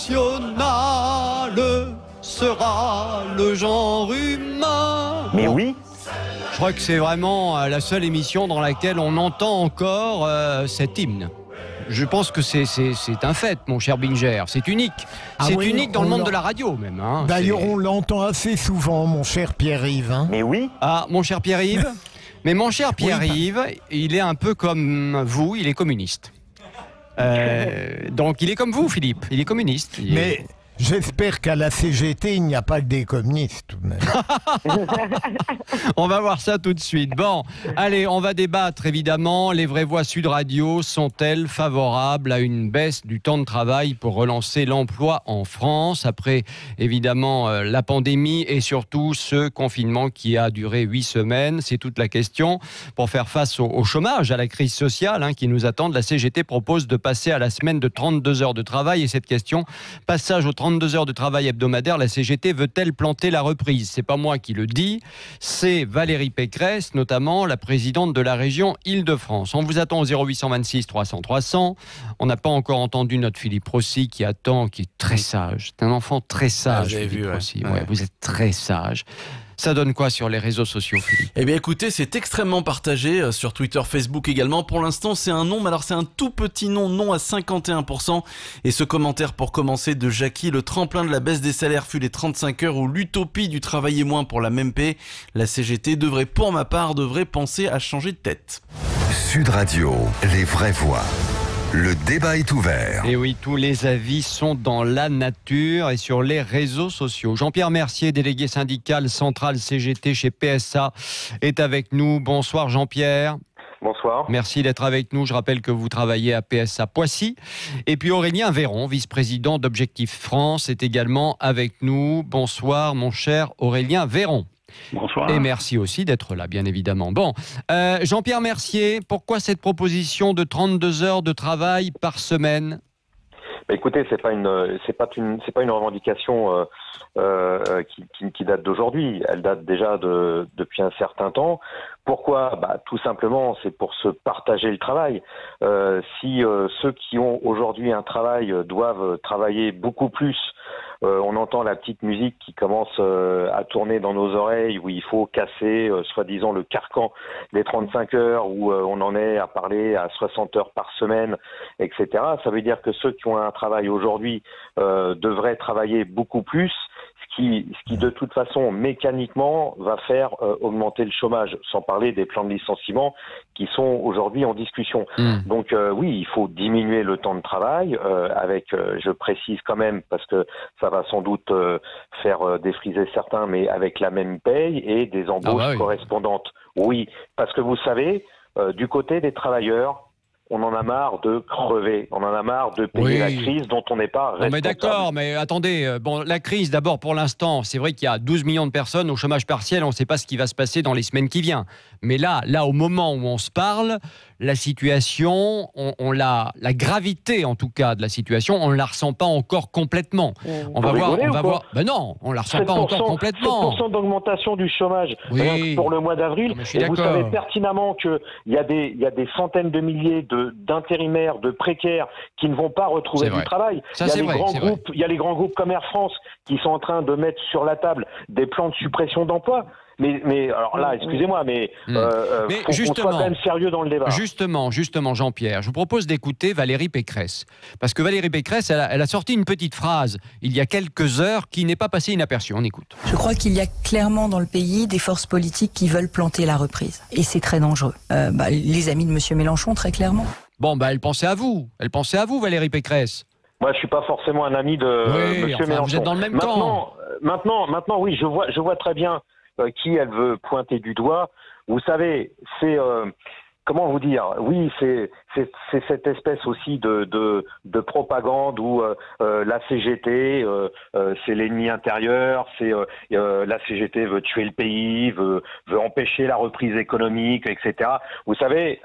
nationale sera le genre humain. Mais oui. Je crois que c'est vraiment la seule émission dans laquelle on entend encore cet hymne. Je pense que c'est un fait, mon cher Binger. C'est unique. C'est unique dans le monde de la radio, même. Hein. D'ailleurs, on l'entend assez souvent, mon cher Pierre-Yves. Hein. Mais oui. Ah, mon cher Pierre-Yves. Mais mon cher Pierre-Yves, il est un peu comme vous, il est communiste. Donc il est comme vous, Philippe. Il est communiste. Mais j'espère qu'à la CGT, il n'y a pas que des communistes, tout de même. On va voir ça tout de suite. Bon, allez, on va débattre, évidemment. Les vraies voix Sud Radio sont-elles favorables à une baisse du temps de travail pour relancer l'emploi en France, après, évidemment, la pandémie et surtout ce confinement qui a duré 8 semaines? C'est toute la question. Pour faire face au chômage, à la crise sociale qui nous attend, la CGT propose de passer à la semaine de 32 heures de travail. Et cette question, passage aux 32 heures de travail hebdomadaire, la CGT veut-elle planter la reprise? C'est pas moi qui le dis, c'est Valérie Pécresse, notamment la présidente de la région Île-de-France. On vous attend au 0826 300 300. On n'a pas encore entendu notre Philippe Rossi qui attend, qui est très sage. C'est un enfant très sage, Philippe Rossi. Ouais, vous êtes très sage. Ça donne quoi sur les réseaux sociaux, Philippe? Eh bien écoutez, c'est extrêmement partagé sur Twitter, Facebook également. Pour l'instant, c'est un non, mais alors c'est un tout petit non à 51%. Et ce commentaire pour commencer de Jackie: le tremplin de la baisse des salaires fut les 35 heures ou l'utopie du travailler moins pour la même paie. La CGT devrait, pour ma part, penser à changer de tête. Sud Radio, les vraies voix. Le débat est ouvert. Et oui, tous les avis sont dans la nature et sur les réseaux sociaux. Jean-Pierre Mercier, délégué syndical central CGT chez PSA, est avec nous. Bonsoir Jean-Pierre. Bonsoir. Merci d'être avec nous. Je rappelle que vous travaillez à PSA Poissy. Et puis Aurélien Véron, vice-président d'Objectif France, est également avec nous. Bonsoir mon cher Aurélien Véron. Bonsoir. Et merci aussi d'être là, bien évidemment. Bon, Jean-Pierre Mercier, pourquoi cette proposition de 32 heures de travail par semaine? Écoutez, c'est pas une revendication qui date d'aujourd'hui. Elle date déjà depuis un certain temps. Pourquoi? Tout simplement, c'est pour se partager le travail. Si ceux qui ont aujourd'hui un travail doivent travailler beaucoup plus, on entend la petite musique qui commence à tourner dans nos oreilles, où il faut casser, soi-disant, le carcan des 35 heures, où on en est à parler à 60 heures par semaine, etc. Ça veut dire que ceux qui ont un travail aujourd'hui devraient travailler beaucoup plus, ce qui de toute façon mécaniquement va faire augmenter le chômage, sans parler des plans de licenciement qui sont aujourd'hui en discussion. Donc oui, il faut diminuer le temps de travail avec, je précise quand même, parce que ça va sans doute faire défriser certains, mais avec la même paye et des embauches correspondantes. Oui, parce que vous savez, du côté des travailleurs, on en a marre de crever, on en a marre de payer la crise dont on n'est pas responsable. Mais d'accord, mais attendez, la crise d'abord pour l'instant, c'est vrai qu'il y a 12 millions de personnes au chômage partiel, on ne sait pas ce qui va se passer dans les semaines qui viennent. Mais là au moment où on se parle, la situation, la gravité en tout cas de la situation, on ne la ressent pas encore complètement. On va voir. Ben non, on ne la ressent pas encore complètement. 7% d'augmentation du chômage pour le mois d'avril. Et vous savez pertinemment qu'il y a des centaines de milliers d'intérimaires, de précaires qui ne vont pas retrouver du travail. Ça, il y a les grands groupes comme Air France qui sont en train de mettre sur la table des plans de suppression d'emplois. Mais alors là, excusez-moi, mais faut qu'on soit quand même sérieux dans le débat. Justement, Jean-Pierre, je vous propose d'écouter Valérie Pécresse. Parce que Valérie Pécresse, elle a sorti une petite phrase il y a quelques heures qui n'est pas passée inaperçue. On écoute. Je crois qu'il y a clairement dans le pays des forces politiques qui veulent planter la reprise. Et c'est très dangereux. Les amis de M. Mélenchon, très clairement. Bon, elle pensait à vous. Elle pensait à vous, Valérie Pécresse. Moi, je suis pas forcément un ami de M. Mélenchon. Vous êtes dans le même camp. Maintenant, oui, je vois très bien qui elle veut pointer du doigt. Vous savez, c'est comment vous dire? Oui, c'est cette espèce aussi de propagande où la CGT c'est l'ennemi intérieur, c'est la CGT veut tuer le pays, veut empêcher la reprise économique, etc. Vous savez,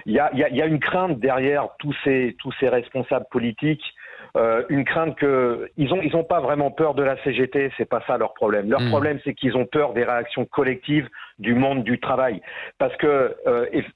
il y a une crainte derrière tous ces responsables politiques une crainte que ils ont pas vraiment peur de la CGT, c'est pas ça leur problème. Leur problème, c'est qu'ils ont peur des réactions collectives du monde du travail, parce que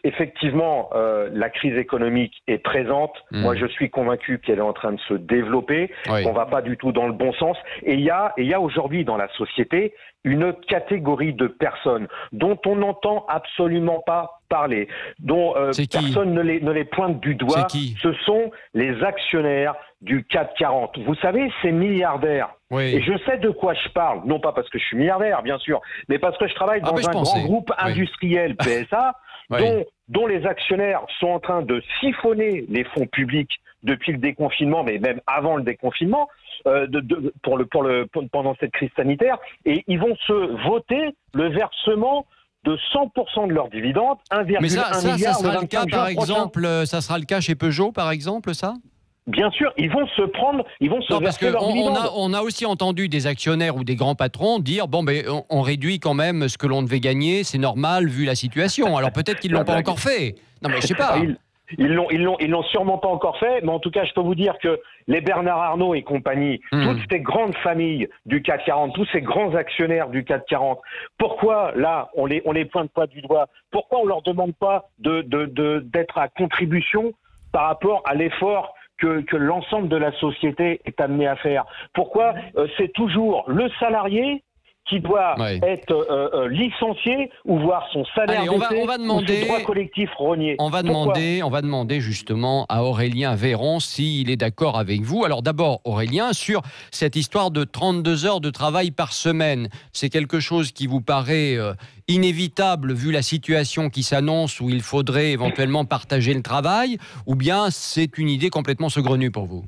effectivement, la crise économique est présente. Moi, je suis convaincu qu'elle est en train de se développer, qu'on va pas du tout dans le bon sens. Et il y a aujourd'hui dans la société une catégorie de personnes dont on n'entend absolument pas parler, dont personne ne les pointe du doigt. Ce sont les actionnaires du CAC 40. Vous savez, ces milliardaires. Et je sais de quoi je parle, non pas parce que je suis milliardaire, bien sûr, mais parce que je travaille dans un grand groupe industriel, PSA, dont les actionnaires sont en train de siphonner les fonds publics depuis le déconfinement, mais même avant le déconfinement, pendant cette crise sanitaire, et ils vont se voter le versement de 100% de leurs dividendes, 1,1 milliard. Mais ça sera le cas, par exemple, ça sera le cas chez Peugeot, par exemple, ça ? Bien sûr, ils vont se verser leurs dividendes. On a aussi entendu des actionnaires ou des grands patrons dire on réduit quand même ce que l'on devait gagner, c'est normal vu la situation. Alors peut-être qu'ils l'ont pas encore fait. Non mais je sais pas. Ils l'ont sûrement pas encore fait, mais en tout cas, je peux vous dire que les Bernard Arnault et compagnie, toutes ces grandes familles du CAC 40, tous ces grands actionnaires du CAC 40, pourquoi là on les pointe pas du doigt? Pourquoi on leur demande pas d'être à contribution par rapport à l'effort que l'ensemble de la société est amené à faire? Pourquoi c'est toujours le salarié qui doit être licencié ou voir son salaire baisser ou ses droits collectifs rognés? On va demander justement à Aurélien Véron s'il est d'accord avec vous. Alors d'abord, Aurélien, sur cette histoire de 32 heures de travail par semaine, c'est quelque chose qui vous paraît inévitable vu la situation qui s'annonce où il faudrait éventuellement partager le travail, ou bien c'est une idée complètement saugrenue pour vous?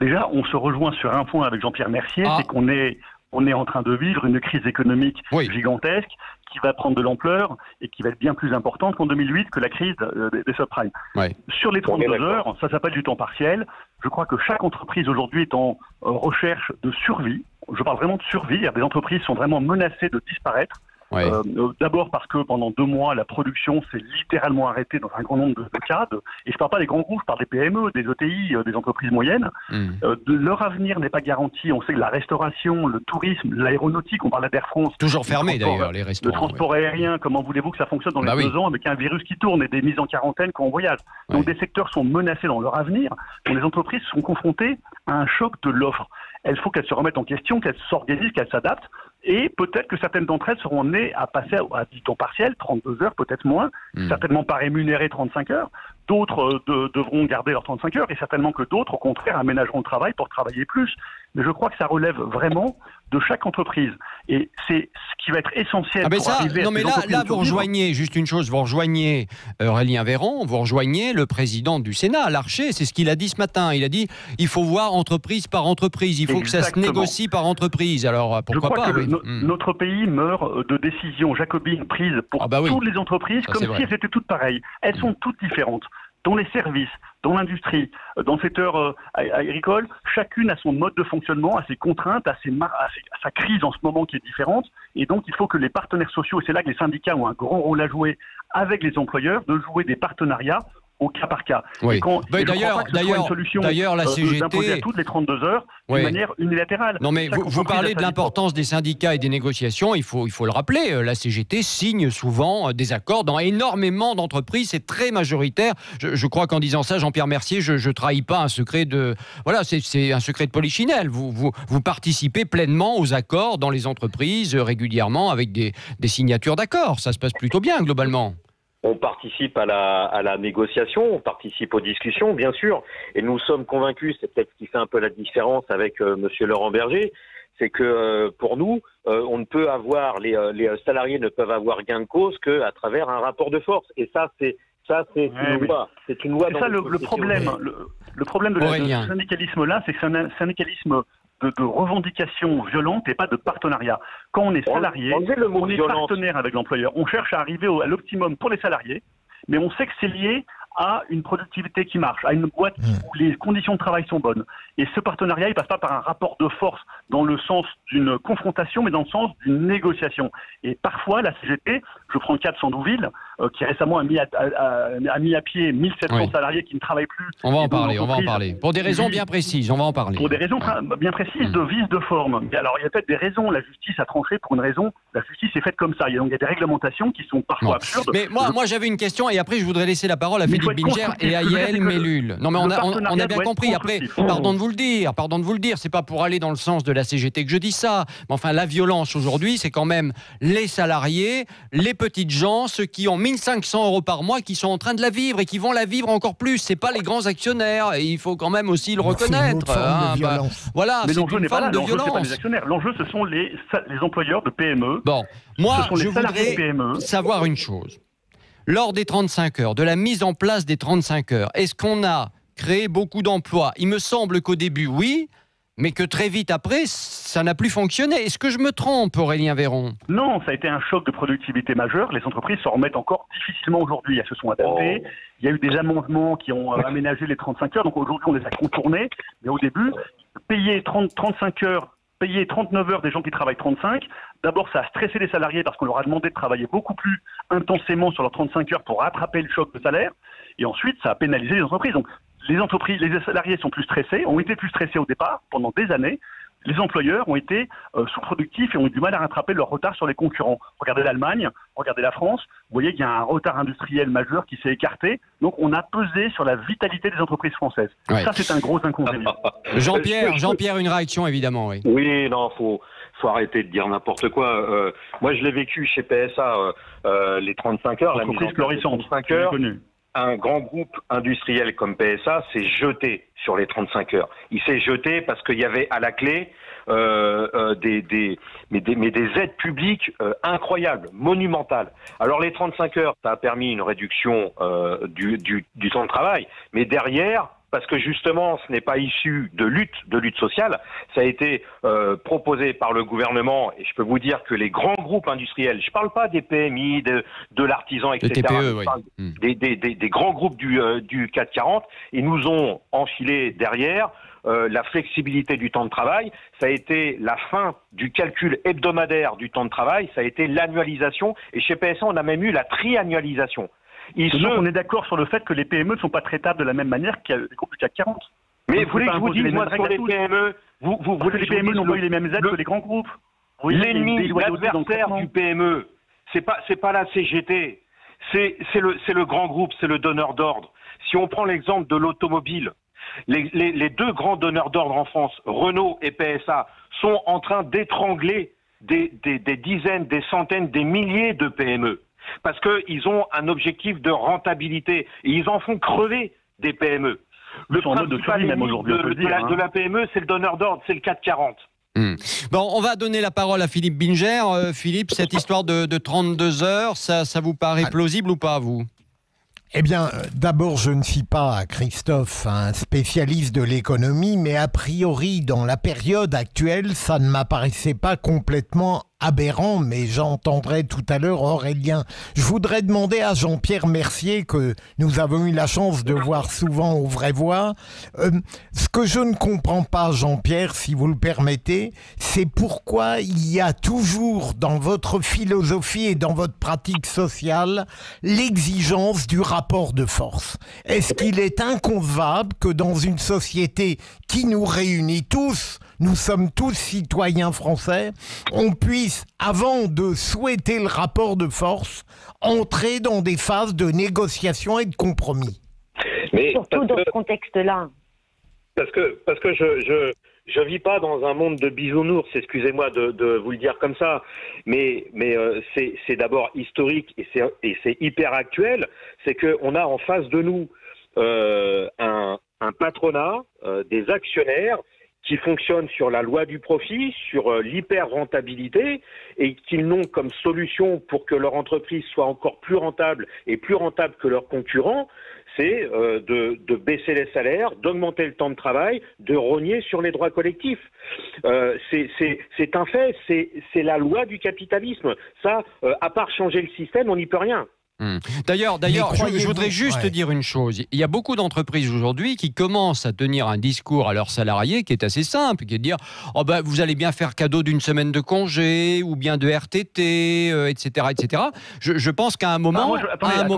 Déjà, on se rejoint sur un point avec Jean-Pierre Mercier, c'est qu'on est en train de vivre une crise économique gigantesque qui va prendre de l'ampleur et qui va être bien plus importante qu'en 2008, que la crise des subprimes. Sur les 32 heures, ça s'appelle du temps partiel. Je crois que chaque entreprise aujourd'hui est en recherche de survie. Je parle vraiment de survie. Des entreprises sont vraiment menacées de disparaître. D'abord parce que pendant 2 mois, la production s'est littéralement arrêtée dans un grand nombre de cas. Et je ne parle pas des grands groupes, je parle des PME, des ETI, des entreprises moyennes. Leur avenir n'est pas garanti. On sait que la restauration, le tourisme, l'aéronautique, on parlait d'Air France. Toujours fermé d'ailleurs, les restaurants. Le transport aérien, comment voulez-vous que ça fonctionne dans les 2 ans avec un virus qui tourne et des mises en quarantaine quand on voyage? Donc des secteurs sont menacés dans leur avenir. Donc les entreprises sont confrontées à un choc de l'offre. Il faut qu'elles se remettent en question, qu'elles s'organisent, qu'elles s'adaptent. Et peut-être que certaines d'entre elles seront amenées à passer à du temps partiel, 32 heures, peut-être moins, certainement pas rémunérées 35 heures. D'autres devront garder leurs 35 heures et certainement que d'autres, au contraire, aménageront le travail pour travailler plus. Mais je crois que ça relève vraiment de chaque entreprise. Et c'est ce qui va être essentiel pour arriver à ces entreprises. Là, vous rejoignez, juste une chose, vous rejoignez Aurélien Véron, vous rejoignez le président du Sénat, Larcher, c'est ce qu'il a dit ce matin. Il a dit, il faut voir entreprise par entreprise, il faut que ça se négocie par entreprise. Alors, pourquoi pas? Notre pays meurt de décisions jacobines prises pour toutes les entreprises, comme si elles étaient toutes pareilles. Elles sont toutes différentes. Dans les services, dans l'industrie, dans le secteur agricole, chacune a son mode de fonctionnement, a ses contraintes, a sa crise en ce moment qui est différente. Et donc, il faut que les partenaires sociaux, et c'est là que les syndicats ont un grand rôle à jouer avec les employeurs, de jouer des partenariats au cas par cas. D'ailleurs, la CGT d'imposer à toutes les 32 heures d'une manière unilatérale. Non, mais vous parlez de l'importance des syndicats et des négociations. Il faut le rappeler. La CGT signe souvent des accords dans énormément d'entreprises. C'est très majoritaire. Je crois qu'en disant ça, Jean-Pierre Mercier, je trahis pas un secret de. Voilà, c'est un secret de polichinelle. Vous participez pleinement aux accords dans les entreprises régulièrement avec des signatures d'accords. Ça se passe plutôt bien globalement. On participe à la négociation, on participe aux discussions, bien sûr, et nous sommes convaincus, c'est peut-être ce qui fait un peu la différence avec Monsieur Laurent Berger, c'est que pour nous, on ne peut avoir les salariés ne peuvent avoir gain de cause qu'à travers un rapport de force, et ça c'est une loi. C'est une loi. C'est ça le problème. Le problème de ce syndicalisme-là, c'est que c'est un syndicalisme de revendication violente et pas de partenariat. Quand on est salarié, on est partenaire avec l'employeur. On cherche à arriver à l'optimum pour les salariés, mais on sait que c'est lié à une productivité qui marche, à une boîte où les conditions de travail sont bonnes. Et ce partenariat, il passe pas par un rapport de force dans le sens d'une confrontation, mais dans le sens d'une négociation. Et parfois, la CGT, je prends le cas de Sandouville, qui récemment a mis à pied 1700 salariés qui ne travaillent plus. On va en parler. Pour des raisons bien précises, on va en parler. Pour des raisons bien précises de vice de forme. Alors, il y a peut-être des raisons. La justice a tranché pour une raison. La justice est faite comme ça. Donc, il y a des réglementations qui sont parfois absurdes. Mais moi j'avais une question et après, je voudrais laisser la parole à Philippe Binger et à Yael Mellul. Non, mais on a bien compris. Après, pardon de vous le dire. C'est pas pour aller dans le sens de la CGT que je dis ça. Mais enfin, la violence aujourd'hui, c'est quand même les salariés, les petites gens, ceux qui ont 1500 € par mois, qui sont en train de la vivre et qui vont la vivre encore plus. C'est pas les grands actionnaires. Et il faut quand même aussi le reconnaître. Voilà, mais c'est une forme de violence. C'est pas les actionnaires. L'enjeu, ce sont les employeurs de PME. Bon, moi, je voudrais savoir une chose. Lors des 35 heures, de la mise en place des 35 heures, est-ce qu'on a créé beaucoup d'emplois? Il me semble qu'au début, oui, mais que très vite après, ça n'a plus fonctionné. Est-ce que je me trompe, Aurélien Véron? Non, ça a été un choc de productivité majeur. Les entreprises s'en remettent encore difficilement aujourd'hui. Elles se sont adaptées. Il y a eu des amendements qui ont aménagé les 35 heures. Donc aujourd'hui, on les a contournés. Mais au début, payer 35 heures, payer 39 heures des gens qui travaillent 35, d'abord, ça a stressé les salariés parce qu'on leur a demandé de travailler beaucoup plus intensément sur leurs 35 heures pour rattraper le choc de salaire. Et ensuite, ça a pénalisé les entreprises. Donc, les salariés sont plus stressés, ont été plus stressés au départ, pendant des années. Les employeurs ont été sous-productifs et ont eu du mal à rattraper leur retard sur les concurrents. Regardez l'Allemagne, regardez la France, vous voyez qu'il y a un retard industriel majeur qui s'est écarté. Donc on a pesé sur la vitalité des entreprises françaises. Ouais. Ça, c'est un gros inconvénient. Jean-Pierre, une réaction évidemment. Oui, oui, non, faut arrêter de dire n'importe quoi. Moi, je l'ai vécu chez PSA, les 35 heures, la mise en place des 35 heures. Un grand groupe industriel comme PSA s'est jeté sur les 35 heures. Il s'est jeté parce qu'il y avait à la clé des aides publiques incroyables, monumentales. Alors les 35 heures, ça a permis une réduction du temps de travail, mais derrière, parce que justement, ce n'est pas issu de lutte sociale. Ça a été proposé par le gouvernement, et je peux vous dire que les grands groupes industriels, je ne parle pas des PMI, de l'artisan, etc. Le TPE, je parle des grands groupes du CAC 40, ils nous ont enfilé derrière la flexibilité du temps de travail. Ça a été la fin du calcul hebdomadaire du temps de travail, ça a été l'annualisation, et chez PSA, on a même eu la triannualisation. Donc on est d'accord sur le fait que les PME ne sont pas traitables de la même manière que les groupes du CAC 40. Mais vous voulez que je vous dise, moi, sur les PME, les PME n'ont pas eu les mêmes aides que les grands groupes. L'ennemi, l'adversaire du PME, c'est pas la CGT, c'est le grand groupe, c'est le donneur d'ordre. Si on prend l'exemple de l'automobile, les deux grands donneurs d'ordre en France, Renault et PSA, sont en train d'étrangler des dizaines, des centaines, des milliers de PME. Parce qu'ils ont un objectif de rentabilité et ils en font crever des PME. Le principal ennemi de la PME, c'est le donneur d'ordre, c'est le CAC 40. Bon, on va donner la parole à Philippe Binger. Philippe, cette histoire de 32 heures, ça vous paraît plausible ou pas, vous ? Eh bien, d'abord, je ne suis pas, Christophe, un spécialiste de l'économie, mais a priori, dans la période actuelle, ça ne m'apparaissait pas complètement aberrant, mais j'entendrai tout à l'heure Aurélien. Je voudrais demander à Jean-Pierre Mercier, que nous avons eu la chance de voir souvent aux Vraies Voix, ce que je ne comprends pas, Jean-Pierre, si vous le permettez, c'est pourquoi il y a toujours dans votre philosophie et dans votre pratique sociale l'exigence du rapport de force. Est-ce qu'il est inconcevable que dans une société qui nous réunit tous, nous sommes tous citoyens français, on puisse, avant de souhaiter le rapport de force, entrer dans des phases de négociation et de compromis. Mais surtout dans ce contexte-là. Parce que je vis pas dans un monde de bisounours, excusez-moi de vous le dire comme ça, mais c'est d'abord historique et c'est hyper actuel, c'est qu'on a en face de nous un patronat, des actionnaires, qui fonctionnent sur la loi du profit, sur l'hyper-rentabilité, et qu'ils n'ont comme solution pour que leur entreprise soit encore plus rentable et plus rentable que leurs concurrents, c'est de baisser les salaires, d'augmenter le temps de travail, de rogner sur les droits collectifs. C'est un fait, c'est la loi du capitalisme. Ça, à part changer le système, on n'y peut rien. D'ailleurs, je voudrais juste dire une chose. Il y a beaucoup d'entreprises aujourd'hui qui commencent à tenir un discours à leurs salariés qui est assez simple, qui est de dire vous allez bien faire cadeau d'une semaine de congé ou bien de RTT, etc., etc. Je pense qu'à un moment, non,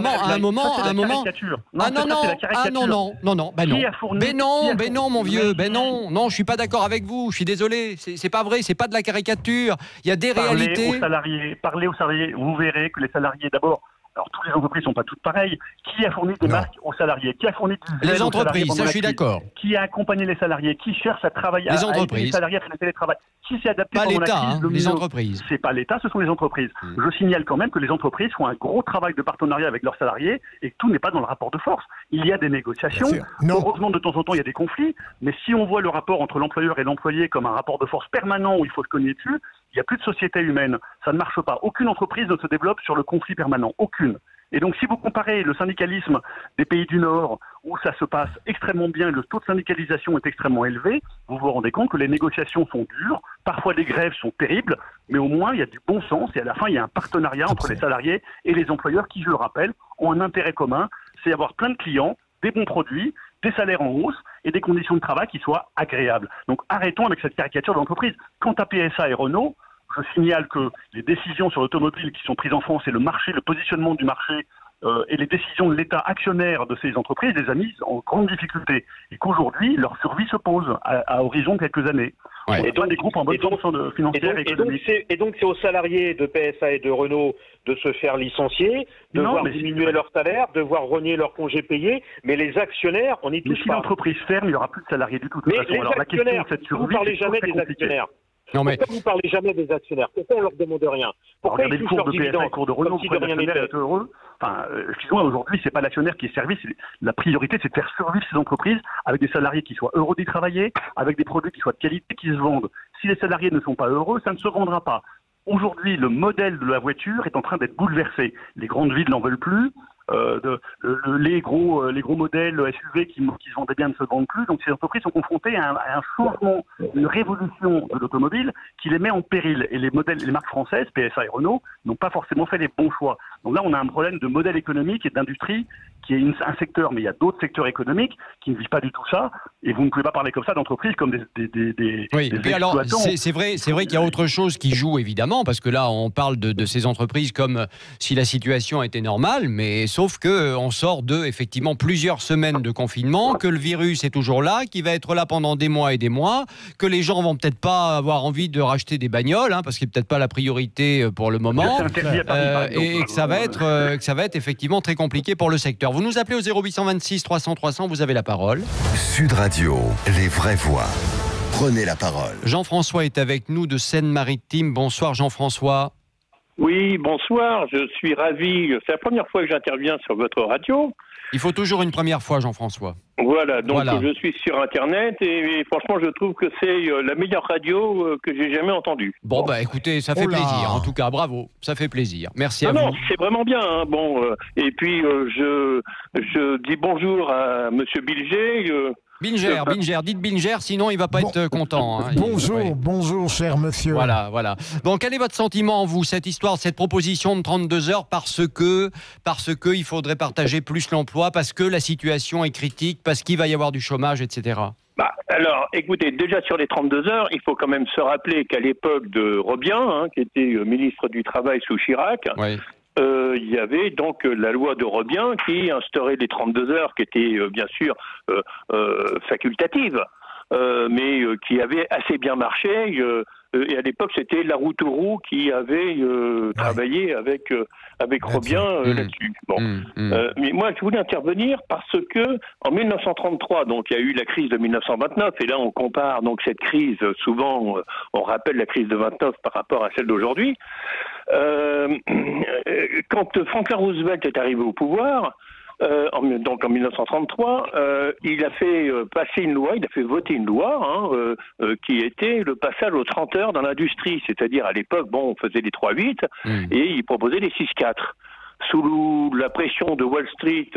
mon vieux, non, je suis pas d'accord avec vous. Je suis désolé, c'est pas vrai, c'est pas de la caricature. Il y a des réalités. Parlez aux salariés, vous verrez que les salariés d'abord. Alors, toutes les entreprises ne sont pas toutes pareilles. Qui a fourni des masques aux salariés? Qui a fourni les entreprises, ça je suis d'accord. Qui a accompagné les salariés? Qui cherche à travailler les entreprises. Les salariés à faire le télétravail? Qui s'est adapté pas pendant l'État, la crise les entreprises. C'est pas l'État, ce sont les entreprises. Je signale quand même que les entreprises font un gros travail de partenariat avec leurs salariés et que tout n'est pas dans le rapport de force. Il y a des négociations. Heureusement, de temps en temps, il y a des conflits. Mais si on voit le rapport entre l'employeur et l'employé comme un rapport de force permanent où il faut se cogner dessus, il n'y a plus de société humaine. Ça ne marche pas. Aucune entreprise ne se développe sur le conflit permanent. Aucune. Et donc, si vous comparez le syndicalisme des pays du Nord, où ça se passe extrêmement bien, le taux de syndicalisation est extrêmement élevé, vous vous rendez compte que les négociations sont dures, parfois les grèves sont terribles, mais au moins, il y a du bon sens, et à la fin, il y a un partenariat entre les salariés et les employeurs qui, je le rappelle, ont un intérêt commun, c'est avoir plein de clients, des bons produits, des salaires en hausse et des conditions de travail qui soient agréables. Donc, arrêtons avec cette caricature d'entreprise. Quant à PSA et Renault, je signale que les décisions sur l'automobile qui sont prises en France et le marché, le positionnement du marché et les décisions de l'État actionnaire de ces entreprises les a mises en grande difficulté et qu'aujourd'hui, leur survie se pose à horizon de quelques années. Ouais. Et donc, des groupes en bonne condition financière et économique. Et donc, c'est aux salariés de PSA et de Renault de se faire licencier, de voir diminuer leur salaire, de voir rogner leurs congés payés, mais les actionnaires, on n'y touche pas. Si l'entreprise ferme, il n'y aura plus de salariés du tout. Mais les actionnaires, vous ne parlez jamais des actionnaires. Pourquoi vous ne parlez jamais des actionnaires? Pourquoi on ne leur demande rien? Pourquoi regardez le cours de PSA et le cours de Renault, pourquoi l'actionnaire est heureux? Enfin, excusez-moi, aujourd'hui, c'est pas l'actionnaire qui est servi, la priorité, c'est de faire survivre ces entreprises avec des salariés qui soient heureux d'y travailler, avec des produits qui soient de qualité, qui se vendent. Si les salariés ne sont pas heureux, ça ne se vendra pas. Aujourd'hui, le modèle de la voiture est en train d'être bouleversé. Les grandes villes n'en veulent plus. Les gros modèles SUV qui se vendaient bien ne se vendent plus. Donc ces entreprises sont confrontées à un changement, une révolution de l'automobile qui les met en péril. Et les marques françaises, PSA et Renault, n'ont pas forcément fait les bons choix. Donc là, on a un problème de modèle économique et d'industrie qui est un secteur, mais il y a d'autres secteurs économiques qui ne vivent pas du tout ça. Et vous ne pouvez pas parler comme ça d'entreprises comme des mais alors, c'est vrai qu'il y a autre chose qui joue, évidemment, parce que là, on parle de ces entreprises comme si la situation était normale, mais sauf qu'on sort de, effectivement, plusieurs semaines de confinement, que le virus est toujours là, qu'il va être là pendant des mois et des mois, que les gens vont peut-être pas avoir envie de racheter des bagnoles, parce que c'est peut-être pas la priorité pour le moment, et que ça va être effectivement très compliqué pour le secteur. Vous nous appelez au 0826 300 300, vous avez la parole. Sud Radio, les vraies voix. Prenez la parole. Jean-François est avec nous de Seine-Maritime. Bonsoir Jean-François. Oui, bonsoir, je suis ravi. C'est la première fois que j'interviens sur votre radio. Il faut toujours une première fois, Jean-François. Voilà, donc je suis sur Internet et franchement, je trouve que c'est la meilleure radio que j'ai jamais entendue. Bon, écoutez, ça fait plaisir. En tout cas, bravo, ça fait plaisir. Merci à vous. Non, c'est vraiment bien. Et puis, je dis bonjour à Monsieur Bilger. Binger, dites Binger, sinon il va pas être content. Bonjour, cher monsieur. Voilà. Donc, quel est votre sentiment, vous, cette histoire, cette proposition de 32 heures, parce que il faudrait partager plus l'emploi, parce que la situation est critique, parce qu'il va y avoir du chômage, etc. Alors, écoutez, déjà sur les 32 heures, il faut quand même se rappeler qu'à l'époque de Robien, qui était ministre du Travail sous Chirac, il y avait donc la loi de Robien qui instaurait les 32 heures, qui était bien sûr facultative, mais qui avait assez bien marché. Et à l'époque, c'était Laroutourou qui avait travaillé avec Robien là-dessus. Mais moi, je voulais intervenir parce que en 1933, donc il y a eu la crise de 1929, et là on compare donc cette crise. Souvent, on rappelle la crise de 29 par rapport à celle d'aujourd'hui. Quand Franklin Roosevelt est arrivé au pouvoir, donc en 1933, il a fait passer une loi, il a fait voter une loi qui était le passage aux 30 heures dans l'industrie. C'est-à-dire à l'époque, on faisait les 3-8 et il proposait les 6-4. Sous la pression de Wall Street,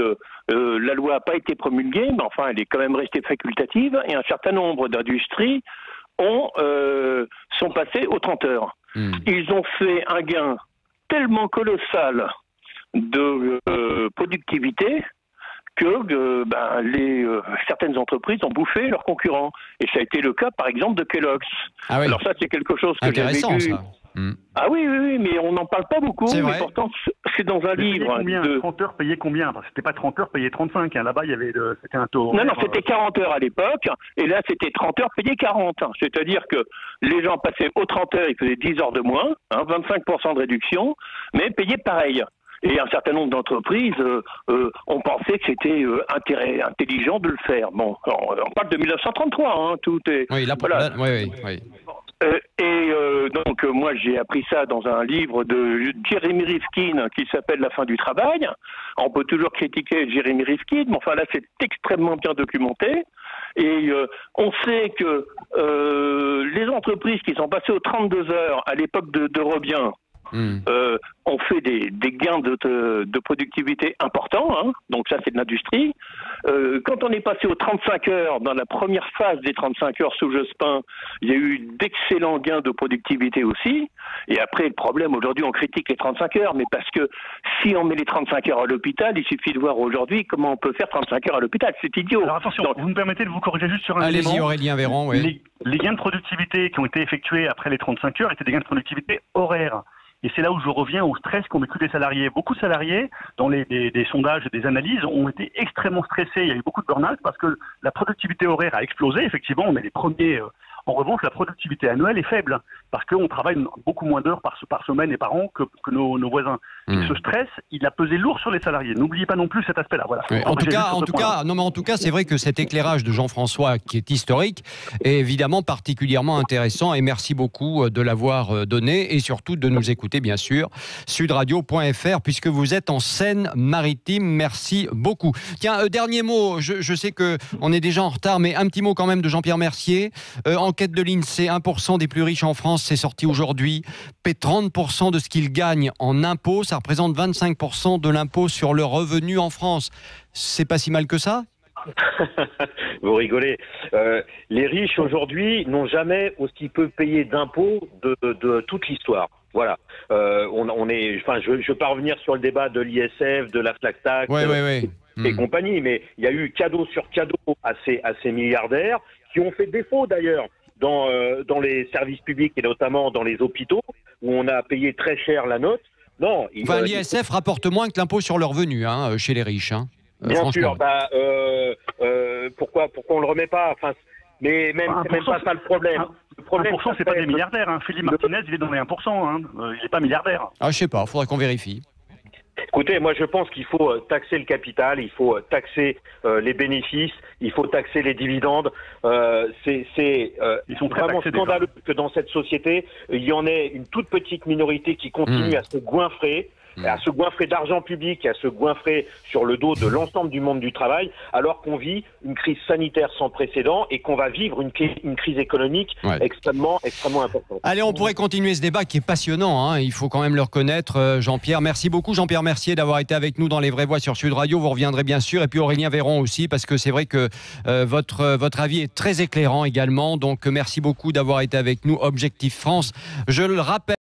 la loi n'a pas été promulguée, mais enfin elle est quand même restée facultative et un certain nombre d'industries sont passées aux 30 heures. Ils ont fait un gain tellement colossal de productivité que certaines entreprises ont bouffé leurs concurrents. Et ça a été le cas, par exemple, de Kellogg's. Ah oui. Alors ça, c'est quelque chose que j'ai vécu. Ça. Ah oui, mais on n'en parle pas beaucoup. C'est vrai. Mais pourtant, c'est dans un livre. Combien 30 heures payées combien? Parce que c'était pas 30 heures payées 35. Hein. Là-bas, c'était un taux. Non, c'était 40 heures à l'époque. Et là, c'était 30 heures payées 40. C'est-à-dire que les gens passaient aux 30 heures, ils faisaient 10 heures de moins, 25% de réduction, mais payés pareil. Et un certain nombre d'entreprises ont pensé que c'était intelligent de le faire. Bon, on parle de 1933, tout est... Oui, là, voilà. Oui. Donc moi j'ai appris ça dans un livre de Jeremy Rifkin qui s'appelle La fin du travail. On peut toujours critiquer Jeremy Rifkin, mais enfin là c'est extrêmement bien documenté. Et on sait que les entreprises qui sont passées aux 32 heures à l'époque de Robien ont fait des gains de productivité importants, donc ça c'est de l'industrie. Quand on est passé aux 35 heures, dans la première phase des 35 heures sous Jospin, il y a eu d'excellents gains de productivité aussi. Et après, le problème, aujourd'hui, on critique les 35 heures, mais parce que si on met les 35 heures à l'hôpital, il suffit de voir aujourd'hui comment on peut faire 35 heures à l'hôpital. C'est idiot. Alors attention, vous me permettez de vous corriger juste sur un élément. Allez-y, Aurélien Véran, oui. Les gains de productivité qui ont été effectués après les 35 heures étaient des gains de productivité horaires. Et c'est là où je reviens au stress qu'ont vécu les salariés. Beaucoup de salariés, dans des sondages et des analyses, ont été extrêmement stressés. Il y a eu beaucoup de burn-out parce que la productivité horaire a explosé. Effectivement, on est les premiers. En revanche, la productivité annuelle est faible parce qu'on travaille beaucoup moins d'heures par semaine et par an que nos voisins. Et ce stress, il a pesé lourd sur les salariés. N'oubliez pas non plus cet aspect-là. Voilà. Oui, en tout cas, c'est vrai que cet éclairage de Jean-François, qui est historique, est évidemment particulièrement intéressant. Et merci beaucoup de l'avoir donné et surtout de nous écouter, bien sûr, sudradio.fr, puisque vous êtes en Seine-Maritime. Merci beaucoup. Tiens, dernier mot. Je sais qu'on est déjà en retard, mais un petit mot quand même de Jean-Pierre Mercier. Enquête de l'INSEE, 1% des plus riches en France, c'est sorti aujourd'hui, paient 30% de ce qu'ils gagnent en impôts. Ça représente 25% de l'impôt sur le revenu en France. C'est pas si mal que ça ? Vous rigolez. Les riches aujourd'hui n'ont jamais aussi peu payé d'impôts de toute l'histoire. Voilà. Je ne veux pas revenir sur le débat de l'ISF, de la flat tax et compagnie, mais il y a eu cadeau sur cadeau à ces milliardaires qui ont fait défaut d'ailleurs dans les services publics et notamment dans les hôpitaux où on a payé très cher la note. Non, l'ISF rapporte moins que l'impôt sur le revenu chez les riches. Bien sûr. Pourquoi on le remet pas? Mais c'est même pas ça le problème. Le problème, 1%, c'est pas des milliardaires. Philippe Martinez, il est dans les 1%. Il n'est pas milliardaire. Je sais pas. Faudrait qu'on vérifie. Écoutez, moi je pense qu'il faut taxer le capital, il faut taxer les bénéfices, il faut taxer les dividendes. Ils sont vraiment scandaleux que dans cette société, il y en ait une toute petite minorité qui continue à se goinfrer. À se goinfrer d'argent public et à se goinfrer sur le dos de l'ensemble du monde du travail, alors qu'on vit une crise sanitaire sans précédent et qu'on va vivre une crise économique extrêmement importante. Allez, on pourrait continuer ce débat qui est passionnant, il faut quand même le reconnaître. Jean-Pierre, merci beaucoup Jean-Pierre Mercier d'avoir été avec nous dans Les Vraies Voix sur Sud Radio. Vous reviendrez bien sûr, et puis Aurélien Véran aussi, parce que c'est vrai que votre avis est très éclairant également, donc merci beaucoup d'avoir été avec nous. Objectif France, je le rappelle.